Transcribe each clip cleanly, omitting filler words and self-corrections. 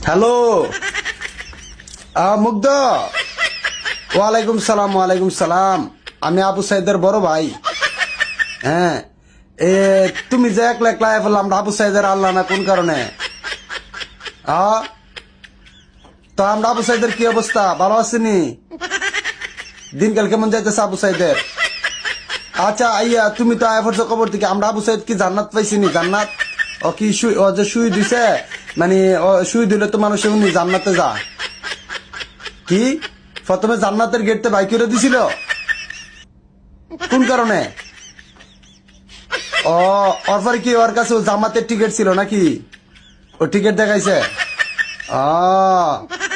Hello মুগ্ধ। ওয়ালাইকুম সালাম, ওয়ালাইকুম সালাম। আমি আবু সাইদের বড় ভাই। হ্যাঁ, তুমি যে একলা একলা বললাম আবু সাইদের আল্লাহ না কোন কারণে? তো আমরা আবু সাইদের কি অবস্থা, ভালো আছেনি? দিনকাল কেমন যাইতেছে আবু সাইদের? আচ্ছা আইয়া তুমি তো আয়া পড়ছো খবর থেকে, আমরা আবু সাইদ কি জান্নাত পাইছিনি? জান্নাত ও কি ও যে শুই দিছে, মানে শুই দিলে তো মানুষ এমনি জান্নাতে যা। কি প্রথমে জান্নাতের গেটতে বাই করে দিছিল? কোন কারণে? ও অরপরে কি ওর কাছে জামাতের টিকিট ছিল নাকি? ও টিকিট দেখাইছে?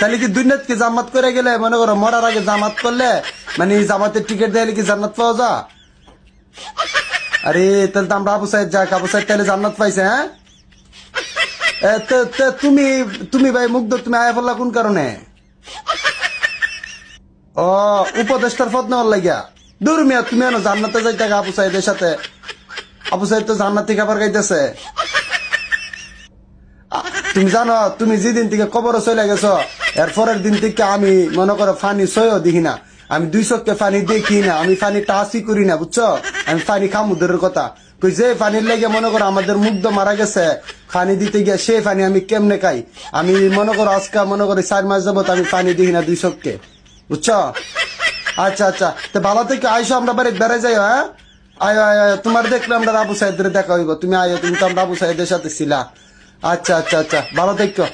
তাহলে কি দুনিয়াত কি জামাত করে গেলে মনে করো মরার আগে জামাত করলে মানে জামাতের টিকিট দিলে কি জান্নাত পাওয়া যা? আরে তাহলে তো আমরা আবু সাইদ যাক, আবু সাইদ তাহলে জান্নাত পাইছে। হ্যাঁ, তুমি তুমি ভাই মুগ্ধ, তুমি আয়া পড়লা কোন কারণে? ও উপদেষ্টার পদ নেওয়ার লাগিয়া? দূর মিয়া, তুমি এনো জান্নাতে যাইতে আবু সাইদের সাথে। আবু সাইদ তো জান্নাত থেকে খাবার খাইতেছে। তুমি জানো তুমি যেদিন থেকে কবর চলে গেছো এরপরের দিন থেকে আমি মনে করো ফানি সইও দেখি না, আমি 2 চোখে ফানি দেখি না, আমি ফানি টাচই করি না, বুঝছো? আমি ফানি খামুদের কথা কই, যে ফানির লেগে মনে করো আমাদের মুগ্ধ মারা গেছে, ফানি দিতে গিয়ে সেই ফানি আমি কেমনে খাই? আমি মনে করো আজকে মনে করি 4 মাস যাবত আমি ফানি দেখি না 2 চোখকে, বুঝছো? আচ্ছা আচ্ছা, তো ভালো থেকে আইসো, আমরা বাড়ি বেড়ে যাই। হ্যাঁ, আয় আয় আয়, তোমার দেখলে আমরা আবু সাইদের দেখা হইব। তুমি আয়ো, তুমি তো আমরা আবু সাইদের সাথে ছিলা। আচ্ছা আচ্ছা আচ্ছা, ভালো থেকো।